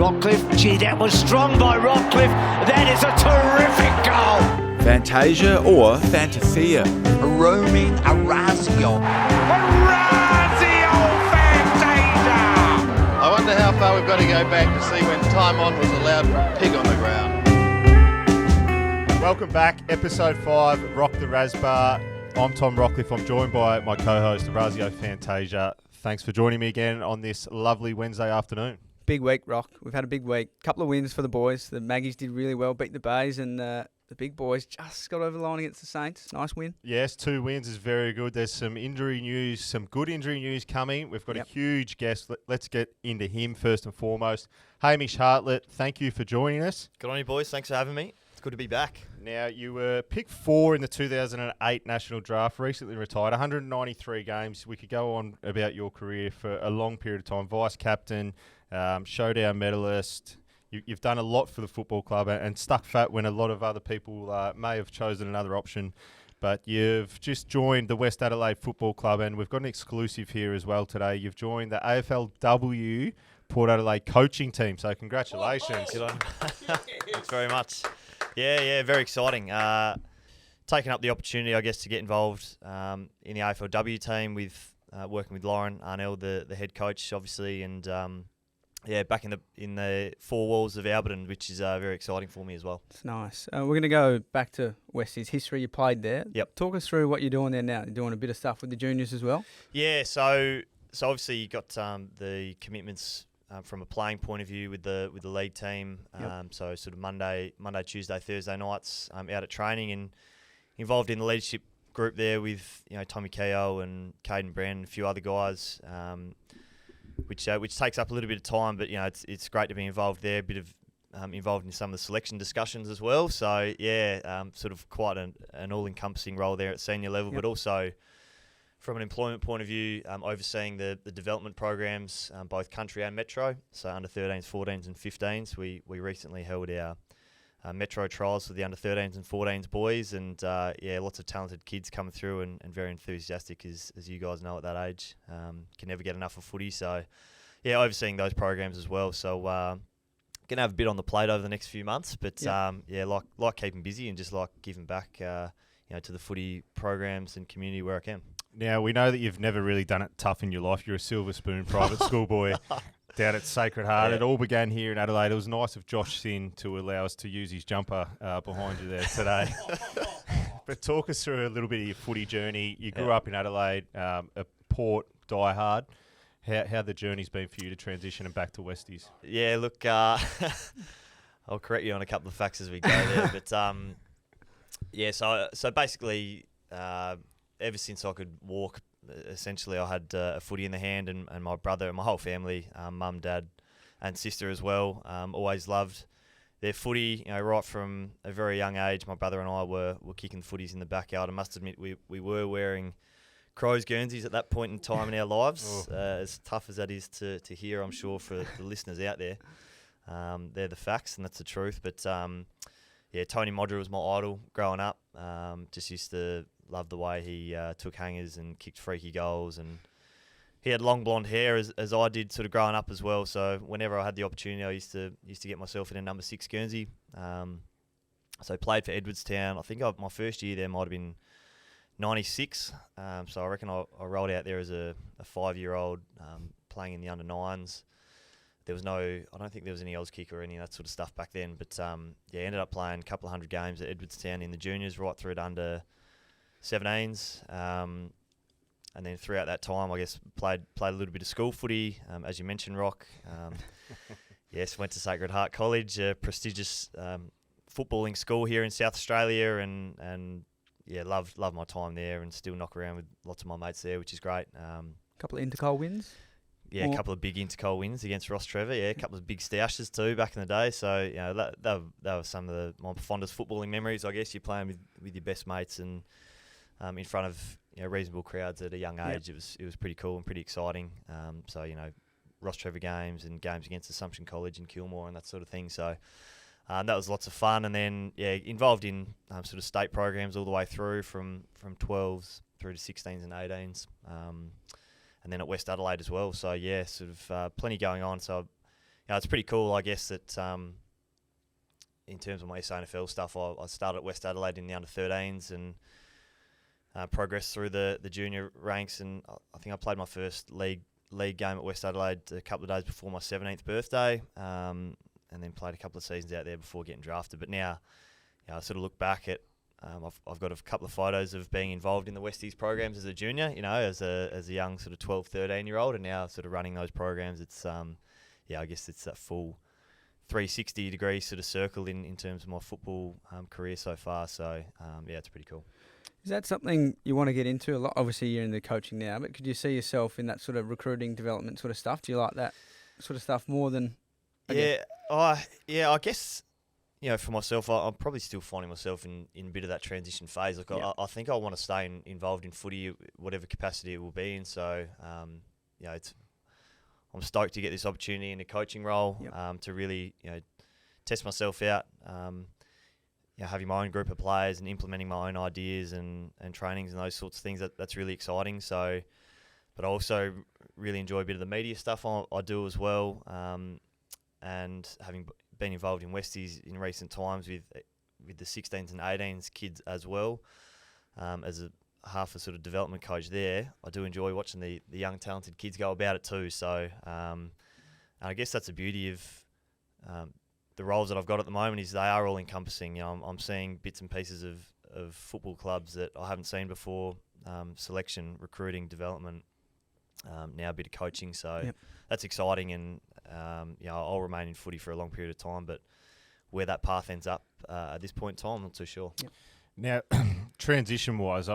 Rockcliffe, gee, that was strong by Rockcliffe. That is a terrific goal. Fantasia or Fantasia? Roaming Orazio. Orazio Fantasia! I wonder how far we've got to go back to see when time on was allowed for a pig on the ground. Welcome back, episode 5, Rock the Razbah. I'm Tom Rockcliffe. I'm joined by my co-host, Razio Fantasia. Thanks for joining me again on this lovely Wednesday afternoon. Big week, Rock. We've had a big week. Couple of wins for the boys. The Maggies did really well, beat the Bays, and the big boys just got over the line against the Saints. Nice win. Yes, 2 wins is very good. There's some injury news, some good injury news coming. We've got a huge guest. Let's get into him first and foremost. Hamish Hartlett, thank you for joining us. Good on you, boys. Thanks for having me. It's good to be back. Now, you were picked 4 in the 2008 National Draft, recently retired, 193 games. We could go on about your career for a long period of time. Vice-captain, showdown medalist. You've done a lot for the football club and stuck fat when a lot of other people may have chosen another option. But you've just joined the West Adelaide Football Club, and we've got an exclusive here as well today. You've joined the AFLW Port Adelaide coaching team, so congratulations. Good on you. Thanks very much. Yeah, very exciting. Taking up the opportunity, I guess, to get involved in the AFLW team with working with Lauren Arnell, the head coach, obviously, and back in the 4 walls of Alberton, which is very exciting for me as well. It's nice. We're going to go back to Westie's history. You played there. Yep. Talk us through what you're doing there now. You're doing a bit of stuff with the juniors as well. Yeah, so obviously you got the commitments from a playing point of view with the league team. So sort of Monday, Tuesday, Thursday nights out at training and involved in the leadership group there with Tommy Keogh and Caden Brand and a few other guys, which takes up a little bit of time. But it's great to be involved there. A bit of involved in some of the selection discussions as well. So sort of quite an all-encompassing role there at senior level, but also from an employment point of view, overseeing the development programs, both country and metro, so under 13s, 14s and 15s. We recently held our metro trials for the under 13s and 14s boys, and lots of talented kids coming through and very enthusiastic, as you guys know at that age. Can never get enough of footy, so overseeing those programs as well. So going to have a bit on the plate over the next few months, but like keeping busy and just like giving back to the footy programs and community where I can. Now, we know that you've never really done it tough in your life. You're a Silver Spoon private school boy down at Sacred Heart. It all began here in Adelaide. It was nice of Josh Sin to allow us to use his jumper behind you there today. But talk us through a little bit of your footy journey. You grew up in Adelaide, a Port diehard. How the journey's been for you to transition and back to Westies? Yeah, look, I'll correct you on a couple of facts as we go there. But, so basically... ever since I could walk, essentially I had a footy in the hand, and my brother and my whole family, mum, dad and sister as well, always loved their footy. Right from a very young age, my brother and I were kicking footies in the backyard. I must admit we were wearing Crows Guernseys at that point in time in our lives. As tough as that is to hear, I'm sure, for the listeners out there. They're the facts and that's the truth. But Tony Modra was my idol growing up. Just used to love the way he took hangers and kicked freaky goals, and he had long blonde hair as I did sort of growing up as well. So whenever I had the opportunity, I used to get myself in a number 6 Guernsey. So played for Edwardstown. I think my first year there might have been 96. So I reckon I rolled out there as a 5-year-old playing in the under 9s. There was I don't think there was any Oz kick or any of that sort of stuff back then. But ended up playing a couple of hundred games at Edwardstown in the juniors, right through to under 17s, and then throughout that time, I guess played a little bit of school footy, as you mentioned, Rock. Yes, went to Sacred Heart College, a prestigious footballing school here in South Australia, and loved my time there, and still knock around with lots of my mates there, which is great. Couple of Intercol wins. Yeah, a couple of big Intercol wins against Ross Trevor. Yeah, a couple of big stoushes too back in the day. So that were some of my fondest footballing memories. I guess you're playing with your best mates and in front of reasonable crowds at a young age. It was pretty cool and pretty exciting. Ross Trevor games and games against Assumption College and Kilmore and that sort of thing. So that was lots of fun. And then involved in sort of state programs all the way through from 12s through to 16s and 18s. And then at West Adelaide as well. So, sort of plenty going on. So, it's pretty cool, I guess, that in terms of my SANFL stuff, I started at West Adelaide in the under-13s and progressed through the junior ranks, and I think I played my first league game at West Adelaide a couple of days before my 17th birthday, and then played a couple of seasons out there before getting drafted. But now, I sort of look back at I've got a couple of photos of being involved in the Westies programs as a junior, as a young sort of 12, 13-year-old, and now sort of running those programs. It's I guess it's that full 360-degree sort of circle in terms of my football career so far. So it's pretty cool. Is that something you want to get into a lot? Obviously, you're in the coaching now, but could you see yourself in that sort of recruiting development sort of stuff? Do you like that sort of stuff more than? I guess. For myself, I'm probably still finding myself in a bit of that transition phase. Like, I think I want to stay involved in footy, whatever capacity it will be in. So, I'm stoked to get this opportunity in a coaching role, to really, test myself out. Having my own group of players and implementing my own ideas and trainings and those sorts of things, that's really exciting. So, but I also really enjoy a bit of the media stuff I do as well. And having been involved in Westies in recent times with the 16s and 18s kids as well, as half a sort of development coach there, I do enjoy watching the young talented kids go about it too. So I guess that's the beauty of the roles that I've got at the moment, is they are all encompassing. I'm seeing bits and pieces of football clubs that I haven't seen before, selection, recruiting, development, now a bit of coaching. So that's exciting, and I'll remain in footy for a long period of time, but where that path ends up at this point in time, I'm not too sure. Now, transition-wise,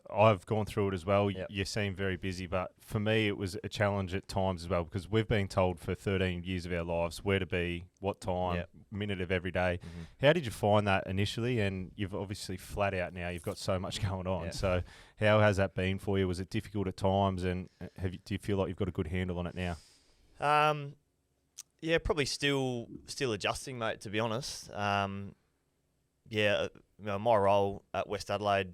I've gone through it as well. Yep. You seem very busy, but for me, it was a challenge at times as well, because we've been told for 13 years of our lives where to be, what time, minute of every day. Mm-hmm. How did you find that initially? And you've obviously flat out now, you've got so much going on. So how has that been for you? Was it difficult at times, and do you feel like you've got a good handle on it now? Probably still adjusting, mate, to be honest. My role at West Adelaide,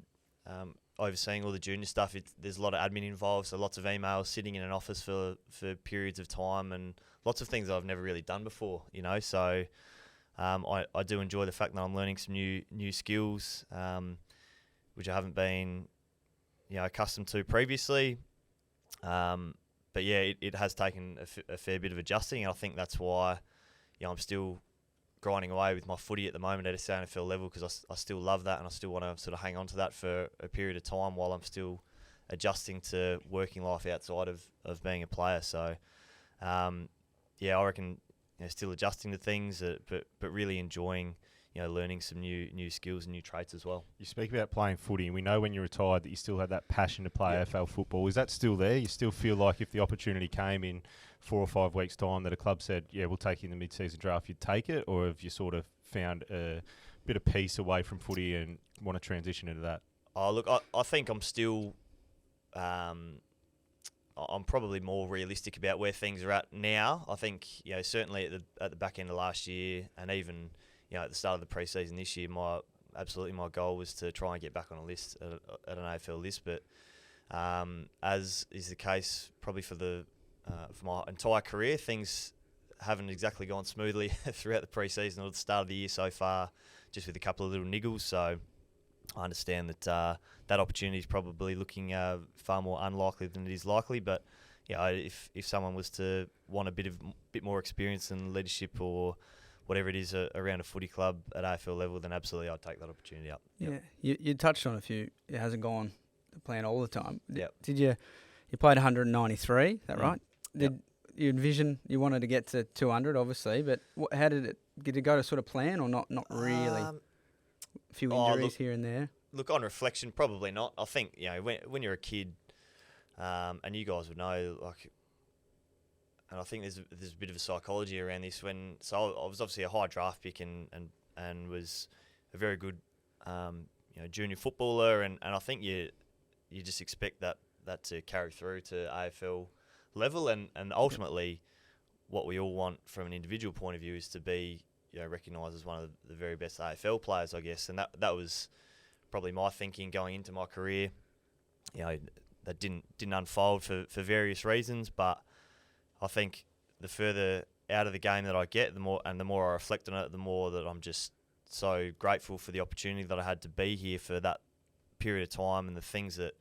overseeing all the junior stuff, there's a lot of admin involved, so lots of emails, sitting in an office for periods of time, and lots of things I've never really done before, So I do enjoy the fact that I'm learning some new skills, which I haven't been, accustomed to previously. But it has taken a fair bit of adjusting, and I think that's why, I'm still grinding away with my footy at the moment at a SANFL level, because I still love that, and I still want to sort of hang on to that for a period of time while I'm still adjusting to working life outside of being a player. So, I reckon still adjusting to things, but really enjoying learning some new skills and new traits as well. You speak about playing footy, and we know when you're retired that you still had that passion to play AFL football. Is that still there? You still feel like if the opportunity came in 4 or 5 weeks' time that a club said, we'll take you in the mid-season draft, you'd take it? Or have you sort of found a bit of peace away from footy and want to transition into that? Oh, look, I think I'm still... I'm probably more realistic about where things are at now. I think, certainly at the back end of last year, and even... at the start of the pre-season this year, my goal was to try and get back on a list at an AFL list. But as is the case probably for my entire career, things haven't exactly gone smoothly throughout the pre-season or the start of the year so far, just with a couple of little niggles. So I understand that that opportunity is probably looking far more unlikely than it is likely. But if someone was to want a bit more experience and leadership or whatever it is around a footy club at AFL level, then absolutely I'd take that opportunity up. Yeah, you touched on a few. It hasn't gone to plan all the time. Yep. Did you played 193, is that right? Did you envision you wanted to get to 200, obviously, but how did it go to sort of plan, or not really? A few injuries here and there. Look, on reflection, probably not. I think, when you're a kid, and you guys would know, like, and I think there's a bit of a psychology around this. So I was obviously a high draft pick and was a very good junior footballer, and I think you just expect that to carry through to AFL level, and ultimately what we all want from an individual point of view is to be recognised as one of the very best AFL players, I guess, and that was probably my thinking going into my career. That didn't unfold for various reasons, but I think the further out of the game that I get, the more I reflect on it, the more that I'm just so grateful for the opportunity that I had to be here for that period of time, and the things that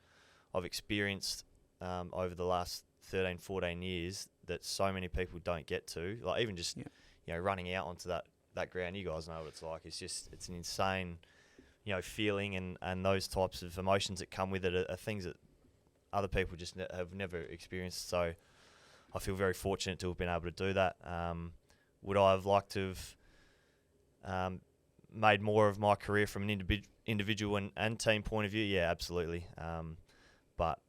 I've experienced over the last 13, 14 years that so many people don't get to. Like even just running out onto that ground, you guys know what it's like. It's an insane feeling, and those types of emotions that come with it are things that other people just have never experienced. So I feel very fortunate to have been able to do that. Would I have liked to have made more of my career from an individual and team point of view? Yeah, absolutely. But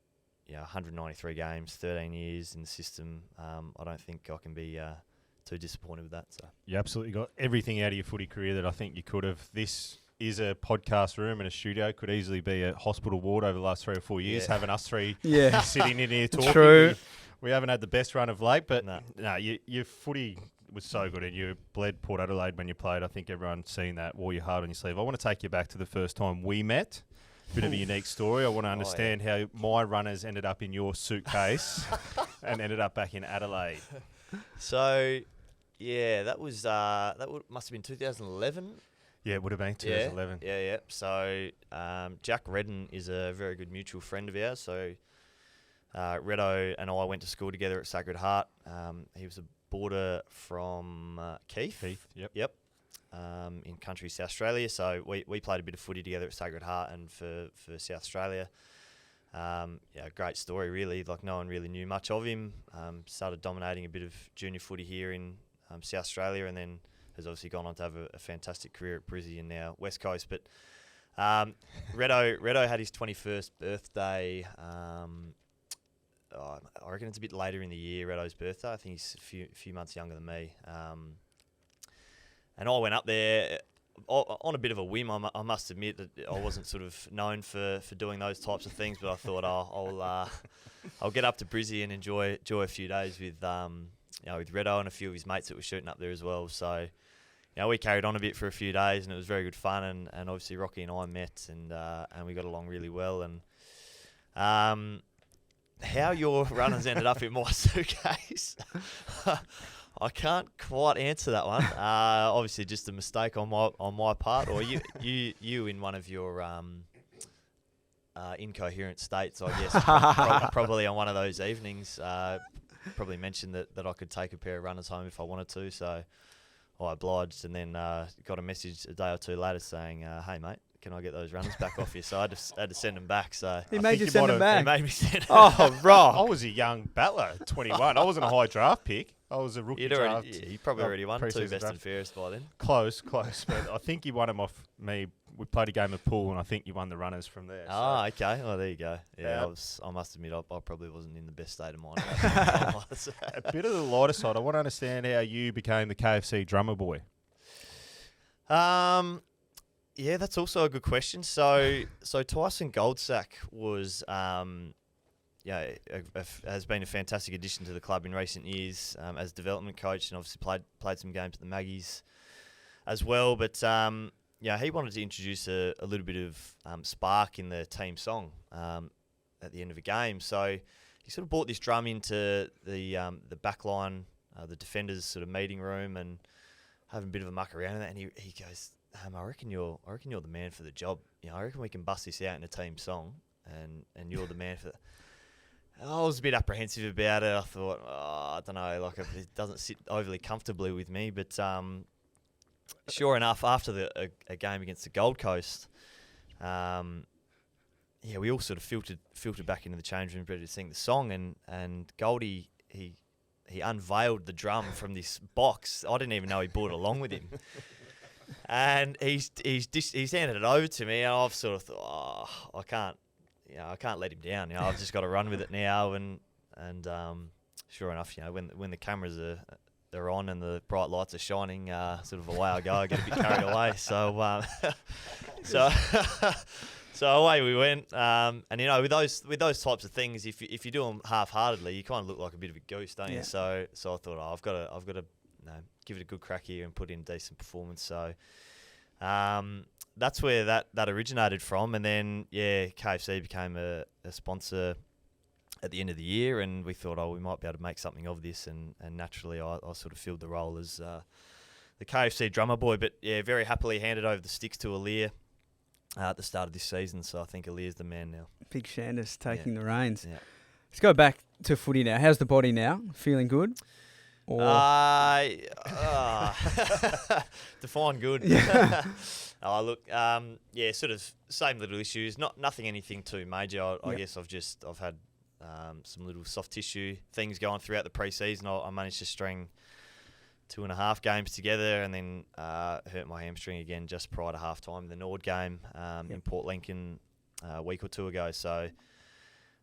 193 games, 13 years in the system. I don't think I can be too disappointed with that. So you absolutely got everything out of your footy career that I think you could have. This is a podcast room and a studio. Could easily be a hospital ward over the last 3 or 4 years, having us three sitting in here talking. True. We haven't had the best run of late, but no, your footy was so good, and you bled Port Adelaide when you played. I think everyone's seen that, wore your heart on your sleeve. I want to take you back to the first time we met. Bit of a unique story. I want to understand how my runners ended up in your suitcase and ended up back in Adelaide. So, that was must have been 2011. Yeah, it would have been 2011. Yeah. So, Jack Redden is a very good mutual friend of ours. So, Reddo and I went to school together at Sacred Heart. He was a boarder from Keith. Yep. In country South Australia. So we played a bit of footy together at Sacred Heart and for South Australia. Great story really. Like no one really knew much of him. Started dominating a bit of junior footy here in South Australia, and then has obviously gone on to have a fantastic career at Brizzy and now West Coast. But Reddo had his 21st birthday. I reckon it's a bit later in the year, Reddo's birthday. I think he's a few months younger than me. And I went up there on a bit of a whim. I must admit that I wasn't sort of known for doing those types of things, but I thought I'll get up to Brizzy and enjoy a few days with Reddo and a few of his mates that were shooting up there as well. So we carried on a bit for a few days, and it was very good fun. And obviously Rocky and I met, and we got along really well. And how your runners ended up in my suitcase, I can't quite answer that one. Obviously, just a mistake on my part, or you in one of your incoherent states, I guess. Probably on one of those evenings, probably mentioned that I could take a pair of runners home if I wanted to. So I obliged, and then got a message a day or two later saying, "Hey mate, can I get those runners back off you?" So I had to send them back. So he made you send them back. He made me send them Oh, right. I was a young battler, 21. I wasn't a high draft pick. I was a rookie draft. You probably already won 2 best draft. and fairest by then. Close. But I think you won them off me. We played a game of pool, and I think you won the runners from there. Oh, okay. Well, there you go. Yeah, I must admit, I probably wasn't in the best state of mind. A bit of the lighter side. I want to understand how you became the KFC drummer boy. Yeah, that's also a good question. So Tyson Goldsack was, has been a fantastic addition to the club in recent years as development coach, and obviously played some games at the Maggies as well. But he wanted to introduce a little bit of spark in the team song at the end of a game. So he sort of brought this drum into the back line, the defenders' sort of meeting room, and having a bit of a muck around in that. And he goes, I reckon you're the man for the job. I reckon we can bust this out in a team song, and you're the man for that. I was a bit apprehensive about it. I thought, I don't know, like it doesn't sit overly comfortably with me. But sure enough, after a game against the Gold Coast, we all sort of filtered back into the change room ready to sing the song, and Goldie he unveiled the drum from this box. I didn't even know he brought it along with him. And he's handed it over to me, and I've sort of thought, I can't let him down. I've just got to run with it now. And sure enough, when the cameras are on and the bright lights are shining, sort of away I go. I get a bit carried away. So away we went. And with those types of things, if you do them half-heartedly, you kind of look like a bit of a goose, don't you? So I thought, I've got to give it a good crack here and put in a decent performance. So that's where that originated from. And then KFC became a sponsor at the end of the year, and we thought, we might be able to make something of this, and naturally I sort of filled the role as the KFC drummer boy. But yeah, very happily handed over the sticks to Aaliyah at the start of this season, so I think Aaliyah's the man now. Big Shanders taking the reins. Yeah. Let's go back to footy now. How's the body now? Feeling good? Or define good. Yeah. Look, sort of same little issues. Nothing anything too major. I guess I've had some little soft tissue things going throughout the pre-season. I managed to string 2.5 games together, and then hurt my hamstring again just prior to halftime, the Nord game in Port Lincoln a week or two ago. So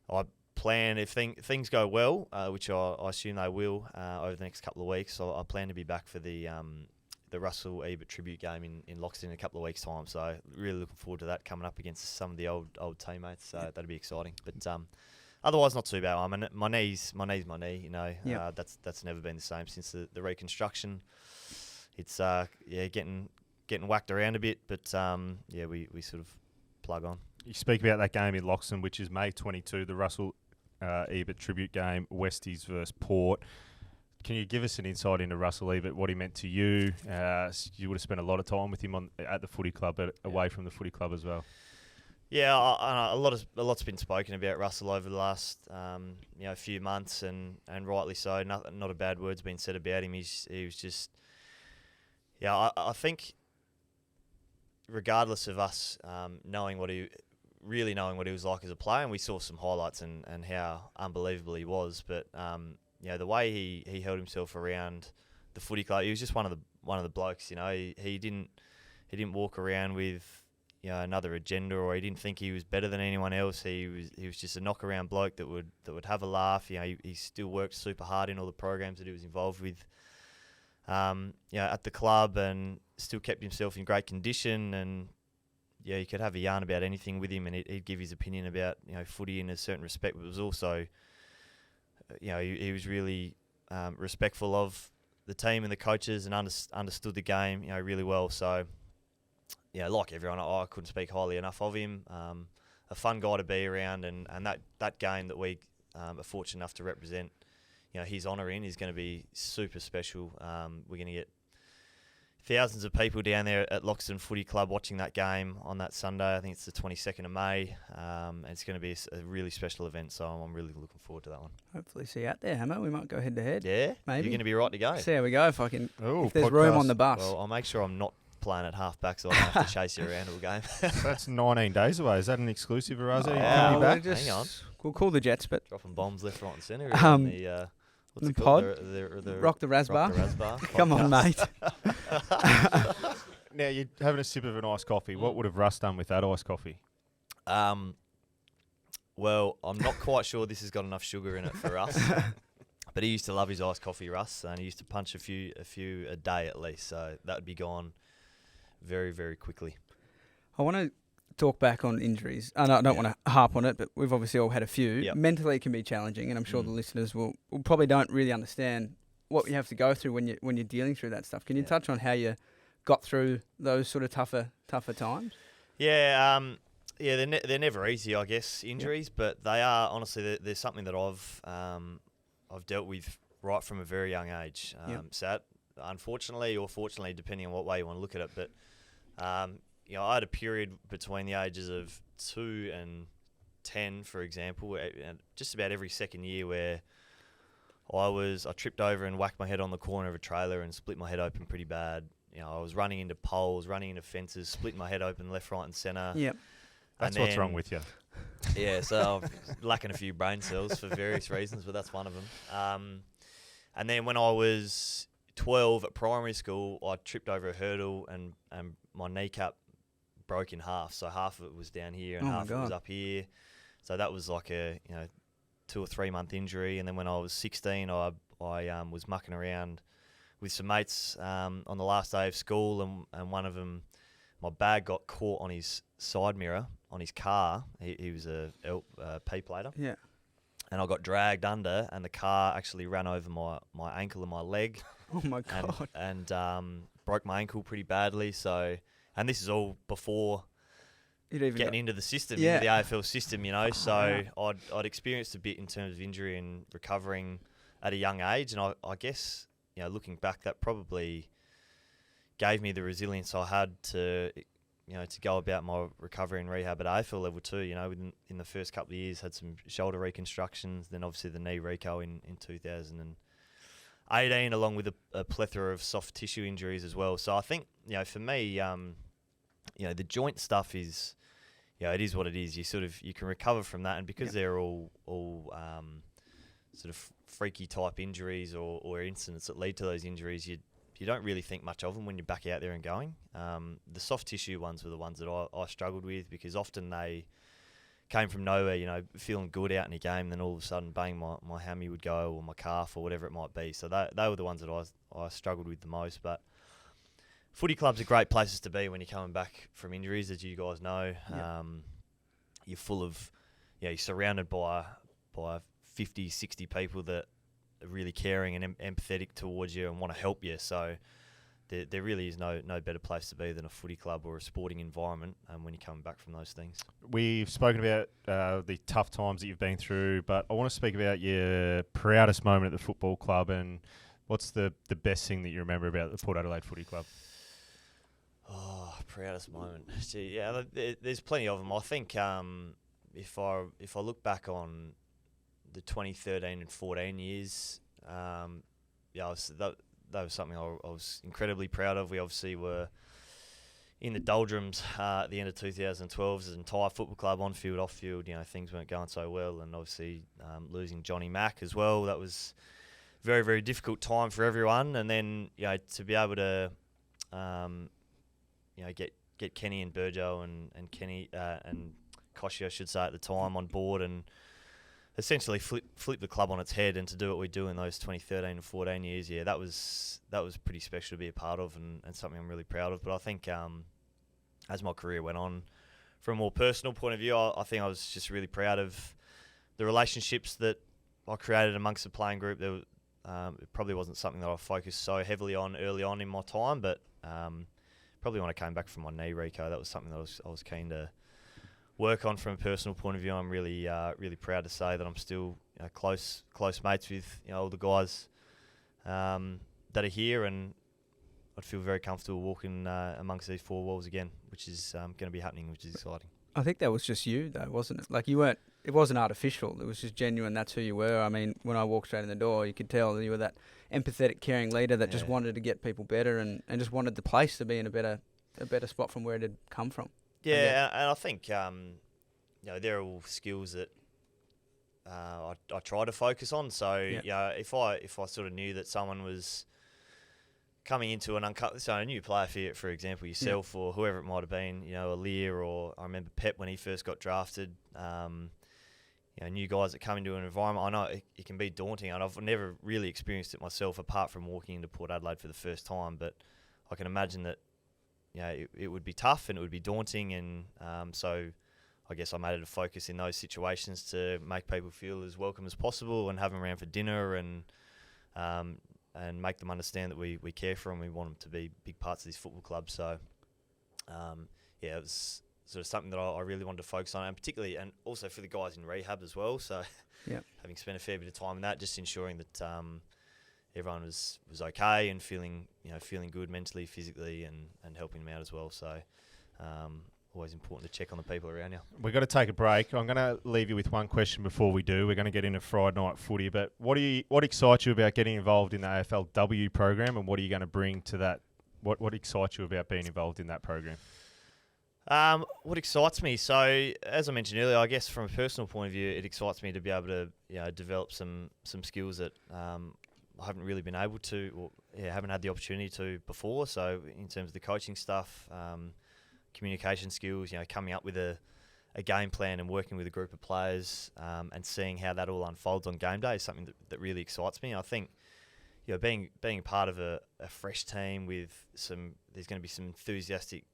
I plan, if things go well, which I assume they will over the next couple of weeks, so I plan to be back for the Russell Ebert tribute game in Loxton in a couple of weeks' time. So really looking forward to that, coming up against some of the old teammates. So that'll be exciting. But otherwise, not too bad. I mean, my knee's my knee. You know, that's never been the same since the reconstruction. It's getting whacked around a bit, but we sort of plug on. You speak about that game in Loxton, which is May 22, the Russell Ebert tribute game, Westies versus Port. Can you give us an insight into Russell Ebert, what he meant to you? You would have spent a lot of time with him at the footy club, but away from the footy club as well. Yeah, a lot's been spoken about Russell over the last few months, and rightly so. Not a bad word's been said about him. He was just, I think, regardless of us knowing what he was like as a player, and we saw some highlights and how unbelievable he was, but the way he held himself around the footy club, he was just one of the blokes. He didn't walk around with another agenda, or he didn't think he was better than anyone else. He was just a knock around bloke that would have a laugh. He still worked super hard in all the programs that he was involved with at the club, and still kept himself in great condition. And you could have a yarn about anything with him, and he'd give his opinion about footy in a certain respect, but it was also he was really respectful of the team and the coaches, and understood the game really well. So like everyone, I couldn't speak highly enough of him. A fun guy to be around, and that game that we are fortunate enough to represent his honour in is going to be super special. We're going to get thousands of people down there at Loxton Footy Club watching that game on that Sunday. I think it's the 22nd of May. And it's going to be a really special event, so I'm really looking forward to that one. Hopefully see you out there, Hammer. We might go head to head. Yeah? Maybe. You're going to be right to go. See how we go if there's podcast. room on the bus. Well, I'll make sure I'm not playing at half-back, so I don't have to chase you around all game. That's 19 days away. Is that an exclusive, Razbah? Hang on. We'll call the Jets, but Dropping bombs left, right and centre. What's the it called? pod? The Rock the Razbah. Rock the Razbah Come on, mate. Now, you're having a sip of an iced coffee. What would have Russ done with that iced coffee? Well, I'm not quite sure this has got enough sugar in it for us. But he used to love his iced coffee, Russ, and he used to punch a few a day at least. So that would be gone very, very quickly. I want to talk back on injuries. I don't want to harp on it, but we've obviously all had a few. Yep. Mentally, it can be challenging, and I'm sure the listeners will probably don't really understand what you have to go through when you're dealing through that stuff. Can you touch on how you got through those sort of tougher times? Yeah, they're never easy, I guess, injuries, but they are honestly. There's something that I've dealt with right from a very young age. So unfortunately or fortunately, depending on what way you want to look at it, but I had a period between the ages of 2 and 10, for example, just about every second year where I tripped over and whacked my head on the corner of a trailer and split my head open pretty bad. I was running into poles, running into fences, splitting my head open left, right and centre. Yep. That's what's wrong with you. Yeah, so I'm lacking a few brain cells for various reasons, but that's one of them. And then when I was 12 at primary school, I tripped over a hurdle and my kneecap broke in half. So half of it was down here and half of it was up here. So that was like a 2 or 3 month injury. And then when I was 16, I was mucking around with some mates on the last day of school, and one of them, my bag got caught on his side mirror on his car. He was a P-plater. Yeah. And I got dragged under, and the car actually ran over my ankle and my leg. Oh my God. And broke my ankle pretty badly. So, and this is all before getting into the system, Yeah. into the AFL system, you know. So I'd experienced a bit in terms of injury and recovering at a young age, and I guess, you know, looking back, that probably gave me the resilience I had to, you know, to go about my recovery and rehab at AFL level 2. You know, in the first couple of years, had some shoulder reconstructions, then obviously the knee reco in 2018, along with a plethora of soft tissue injuries as well. So I think, you know, for me, you know, the joint stuff is, you know, it is what it is. You can recover from that, and because they're all sort of freaky type injuries or incidents that lead to those injuries, you don't really think much of them when you're back out there and going. The soft tissue ones were the ones that I struggled with, because often they came from nowhere, you know, feeling good out in a game, then all of a sudden, bang, my hammy would go, or my calf, or whatever it might be. So they were the ones that I struggled with the most. But footy clubs are great places to be when you're coming back from injuries, as you guys know. Yep. You're full of, you know, you're surrounded by 50, 60 people that are really caring and empathetic towards you and want to help you. So there really is no better place to be than a footy club or a sporting environment when you're coming back from those things. We've spoken about the tough times that you've been through, but I want to speak about your proudest moment at the football club, and what's the best thing that you remember about the Port Adelaide Footy Club? Oh, proudest moment. Gee, yeah, there's plenty of them. I think if I look back on the 2013 and 14 years, that was something I was incredibly proud of. We obviously were in the doldrums at the end of 2012 as an entire football club, on field, off field. You know, things weren't going so well, and obviously losing Johnny Mack as well. That was a very, very difficult time for everyone. And then, you know, to be able to you know, get Kenny and Burjo and Kenny and Koshi, I should say, at the time on board, and essentially flip the club on its head, and to do what we do in those 2013 and 14 years, yeah, that was pretty special to be a part of, and something I'm really proud of. But I think as my career went on, from a more personal point of view, I think I was just really proud of the relationships that I created amongst the playing group. There it probably wasn't something that I focused so heavily on early on in my time, but probably when I came back from my knee reco, that was something that I was keen to work on from a personal point of view. I'm really really proud to say that I'm still, you know, close mates with, you know, all the guys that are here, and I'd feel very comfortable walking amongst these four walls again, which is going to be happening, which is exciting. I think that was just you, though, wasn't it? Like, you weren't. It wasn't artificial. It was just genuine. That's who you were. I mean, when I walked straight in the door, you could tell that you were that empathetic, caring leader that just wanted to get people better and just wanted the place to be in a better spot from where it had come from. Yeah, and I think you know, they're all skills that I try to focus on. So you know, if I sort of knew that someone was coming into so a new player, for example, yourself or whoever it might have been, you know, Aaliyah, or I remember Pep when he first got drafted. You know, new guys that come into an environment, I know it can be daunting, and I've never really experienced it myself apart from walking into Port Adelaide for the first time. But I can imagine that, you know, it would be tough and it would be daunting, and so I guess I made it a focus in those situations to make people feel as welcome as possible, and have them around for dinner, and make them understand that we care for them. We want them to be big parts of this football club. So yeah, it was sort of something that I really wanted to focus on, and particularly, and also for the guys in rehab as well. So having spent a fair bit of time in that, just ensuring that everyone was okay and feeling good mentally, physically, and helping them out as well. So always important to check on the people around you. We've got to take a break. I'm going to leave you with one question before we do. We're going to get into Friday night footy, but what excites you about getting involved in the AFLW program, and what are you going to bring to that? What excites you about being involved in that program? What excites me? So, as I mentioned earlier, I guess from a personal point of view, it excites me to be able to, you know, develop some skills that I haven't really been able to, or haven't had the opportunity to before. So, in terms of the coaching stuff, communication skills, you know, coming up with a game plan and working with a group of players, and seeing how that all unfolds on game day is something that really excites me. I think, you know, being a part of a fresh team with there's going to be some enthusiastic,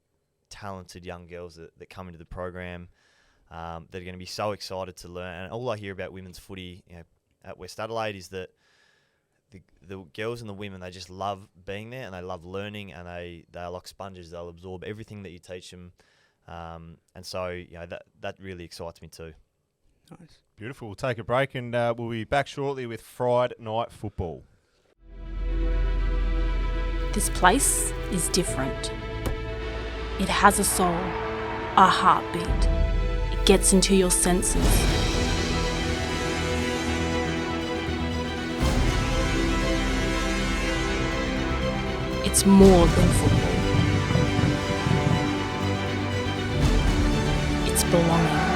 talented young girls that come into the program that are going to be so excited to learn. And all I hear about women's footy, you know, at West Adelaide is that the girls and the women, they just love being there, and they love learning, and they are like sponges. They'll absorb everything that you teach them. And so, that really excites me too. Nice. Beautiful. We'll take a break and we'll be back shortly with Friday Night Football. This place is different. It has a soul, a heartbeat. It gets into your senses. It's more than football. It's belonging.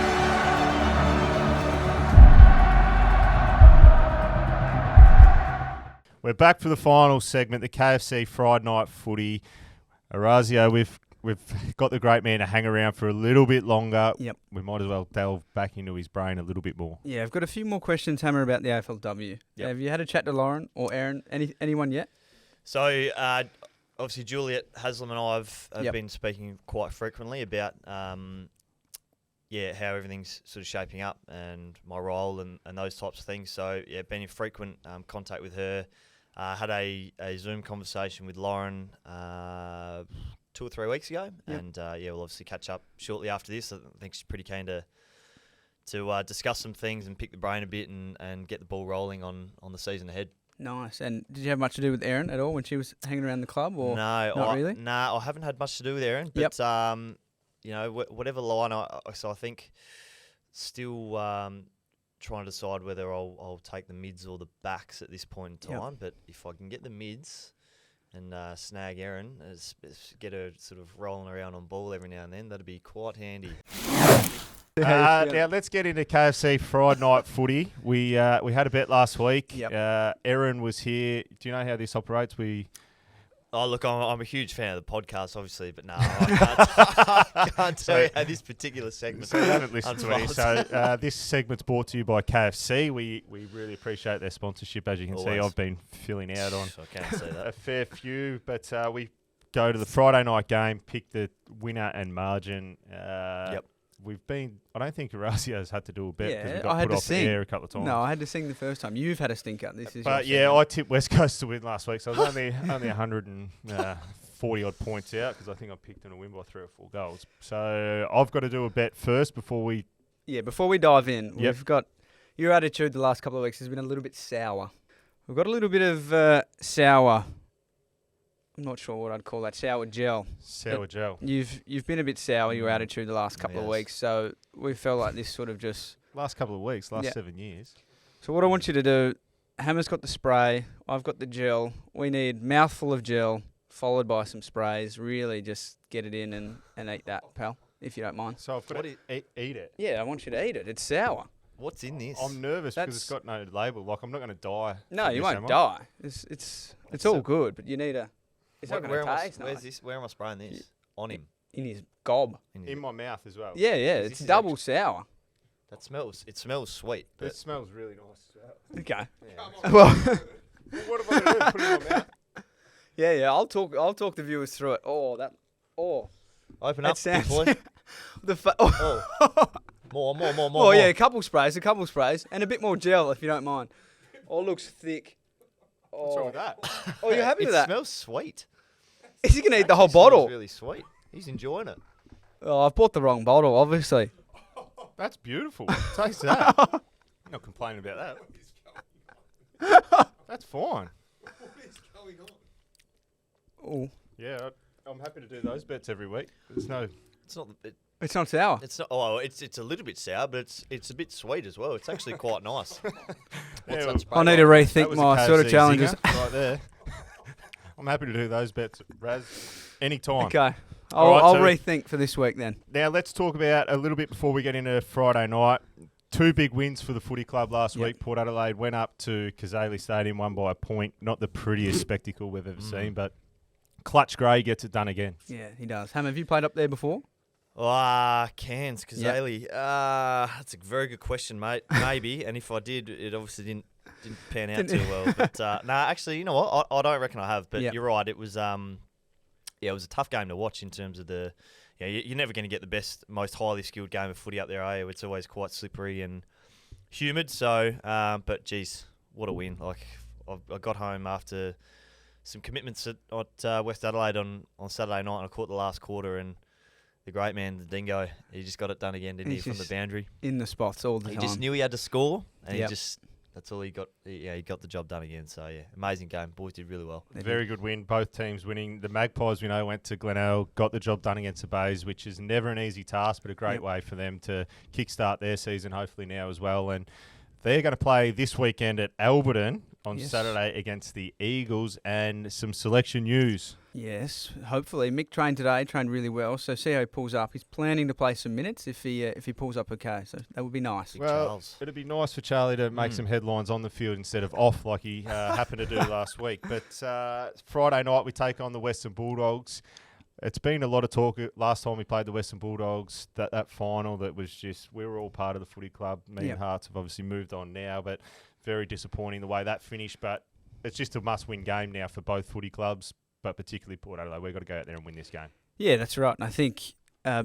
We're back for the final segment, the KFC Friday Night Footy. Razbah, we've got the great man to hang around for a little bit longer. Yep. We might as well delve back into his brain a little bit more. Yeah, I've got a few more questions, Hammer, about the AFLW. Yep. Have you had a chat to Lauren or Aaron? Anyone yet? So, obviously, Juliet Haslam and I have been speaking quite frequently about, how everything's sort of shaping up and my role and those types of things. So, been in frequent contact with her. Had a Zoom conversation with Lauren 2 or 3 weeks ago, and we'll obviously catch up shortly after this. I think she's pretty keen to discuss some things and pick the brain a bit and get the ball rolling on the season ahead. Nice. And did you have much to do with Erin at all when she was hanging around the club? Or No, not really? No, I haven't had much to do with Erin. But whatever line I think still trying to decide whether I'll take the mids or the backs at this point in time. But if I can get the mids and snag Erin, get her sort of rolling around on ball every now and then, that'd be quite handy. Now let's get into KFC Friday Night Footy. We had a bet last week. Yep. Erin was here. Do you know how this operates? Oh, look, I'm a huge fan of the podcast, obviously, but no, I can't tell you how this particular segment. So you haven't listened to any. unfolds. So this segment's brought to you by KFC. We really appreciate their sponsorship. As you can see, Always. I've been filling out on I can't say that. a fair few, but we go to the Friday night game, pick the winner and margin. Yep. I don't think Razbah has had to do a bet because we I got had put to off the sing. air a couple of times. No, I had to sing the first time. You've had a stinker. This is. But your I tipped West Coast to win last week, so I was only 140 odd points out because I think I picked them to win by 3 or 4 goals. So I've got to do a bet first before we. Yeah, before we dive in, Yep. we've got your attitude the last couple of weeks has been a little bit sour. We've got a little bit of sour. I'm not sure what I'd call that. Sour gel. Sour gel. You've been a bit sour, your attitude the last couple of Yes. weeks, so we felt like this sort of just... Last couple of weeks, last Yeah. 7 years. So what I want you to do, Hammer's got the spray, I've got the gel. We need mouthful of gel, followed by some sprays. Really just get it in and eat that, pal, if you don't mind. So I've got What to eat it. Yeah, I want you to eat it. It's sour. What's in this? I'm nervous because it's That's- got no label. Like, I'm not going to die. No, from you this, won't am I? die. It's all good, but you need a... It's not Where going am to I- taste Where's nice. this? Where am I spraying this? On him. In his gob. In my mouth as well. Yeah, Is it's this double sour. That smells. It smells sweet. It But smells really nice. Okay. Yeah. Well, What have I got to do? Put it in my mouth? yeah. I'll talk the viewers through it. open That up, big sounds boy. oh. More. Oh yeah, a couple sprays, and a bit more gel if you don't mind. Oh, looks thick. What's wrong with that? Oh, you're happy It with that? smells sweet. Is he gonna eat the whole Actually smells bottle? really sweet. He's enjoying it. Oh, I've bought the wrong bottle, obviously. That's beautiful. Taste that. I'm not complaining about that. That's fine. Oh, Yeah, I'm happy to do those bets every week. It's not. it's not sour. It's not. Oh, it's a little bit sour, but it's a bit sweet as well. It's actually quite nice. What's Yeah, that spray I need to like? That rethink was a my sort of KFC challenges. zinger right there. I'm happy to do those bets, Raz, anytime. Okay, All right, I'll so- rethink for this week then. Now let's talk about a little bit before we get into Friday night. 2 big wins for the footy club last Yep. week. Port Adelaide went up to Kazali Stadium, won by a point. Not the prettiest spectacle we've ever seen, but Clutch Gray gets it done again. Yeah, he does. Ham, have you played up there before? Cairns, Kazali. That's a very good question, mate. Maybe, and if I did, it obviously didn't pan out too well. But actually, you know what? I don't reckon I have. But Yep. you're right. It was it was a tough game to watch in terms of the. Yeah, you're never going to get the best, most highly skilled game of footy up there, are you? It's always quite slippery and humid. So, but geez, what a win! Like I got home after some commitments at West Adelaide on Saturday night, and I caught the last quarter and. the great man, the Dingo. He just got it done again, didn't he, He's from the just boundary? in the spots all the He time. just knew he had to score, and Yep. that's all he got. He got the job done again. So, yeah, amazing game. Boys did really well. Very good win. Both teams winning. The Magpies, we know, went to Glenelg, got the job done against the Bays, which is never an easy task, but a great way for them to kickstart their season, hopefully now as well. And they're going to play this weekend at Alberton on Saturday against the Eagles, and some selection news. Yes, hopefully. Mick trained today, trained really well, so see how he pulls up. He's planning to play some minutes if he pulls up okay, so that would be nice. Well, Charles. it'd be nice for Charlie to make some headlines on the field instead of off like he happened to do last week. But Friday night we take on the Western Bulldogs. It's been a lot of talk last time we played the Western Bulldogs, that final that was just, we were all part of the footy club. Me and Hearts have obviously moved on now, but very disappointing the way that finished. But it's just a must-win game now for both footy clubs, but particularly Port Adelaide. We've got to go out there and win this game. Yeah, that's right. And I think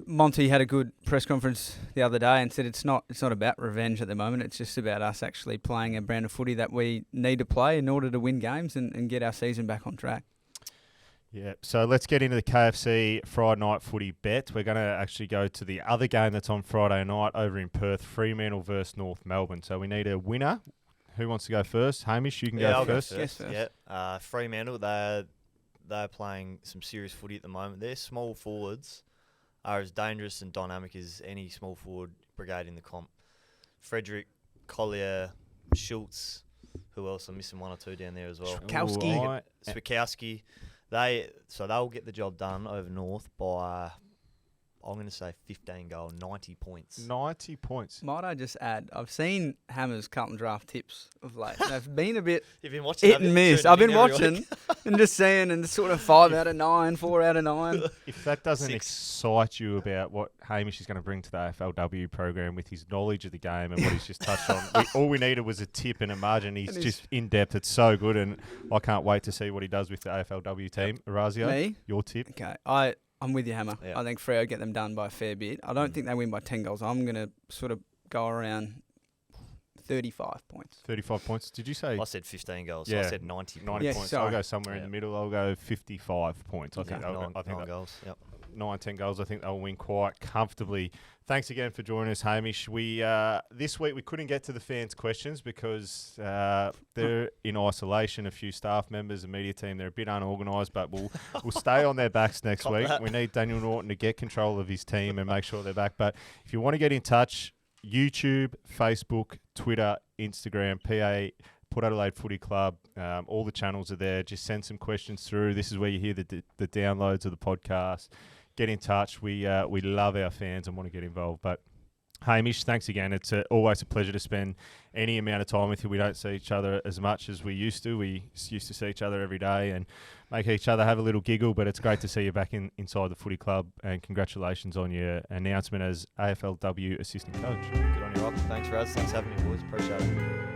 Monty had a good press conference the other day and said it's not about revenge at the moment. It's just about us actually playing a brand of footy that we need to play in order to win games and get our season back on track. Yeah, so let's get into the KFC Friday night footy bet. We're going to actually go to the other game that's on Friday night over in Perth, Fremantle versus North Melbourne. So we need a winner. Who wants to go first? Hamish, you can I'll go first. Yes, first. Yeah, Fremantle, they're playing some serious footy at the moment. Their small forwards are as dangerous and dynamic as any small forward brigade in the comp. Frederick, Collier, Schultz, who else? I'm missing one or two down there as well. Swikowski. They'll get the job done over North by, I'm going to say 15 goal, 90 points. 90 points. Might I just add, I've seen Hammer's Carlton draft tips of late. They've been a bit You've been watching hit and miss. I've been watching and just seeing, and sort of 5 out of 9, 4 out of 9. If that doesn't 6. excite you about what Hamish is going to bring to the AFLW program with his knowledge of the game and what he's just touched on, all we needed was a tip and a margin. He's just in depth. It's so good, and I can't wait to see what he does with the AFLW team. Razbah, Me? your tip? Okay, I'm with you, Hammer. Yeah. I think Freo get them done by a fair bit. I don't think they win by 10 goals. I'm going to sort of go around 35 points. 35 points. Did you say? I said 15 goals. Yeah. So I said 90 90 Yeah, points. sorry. I'll go somewhere in the middle. I'll go 55 points. I think nine goals. Yep. 9-10 goals. I think they'll win quite comfortably. Thanks again for joining us, Hamish. We this week we couldn't get to the fans' questions because they're in isolation. A few staff members and media team, they're a bit unorganised, but we'll stay on their backs next week. We need Daniel Norton to get control of his team and make sure they're back. But if you want to get in touch, YouTube, Facebook, Twitter, Instagram, Port Adelaide Footy Club, all the channels are there. Just send some questions through. This is where you hear the downloads of the podcast. Get in touch. We love our fans and want to get involved. But Hamish, thanks again. It's always a pleasure to spend any amount of time with you. We don't see each other as much as we used to. We used to see each other every day and make each other have a little giggle, but it's great to see you back inside the footy club, and congratulations on your announcement as AFLW assistant coach. Good on you, Rob. Thanks, Raz. Thanks for having me, boys. Appreciate it.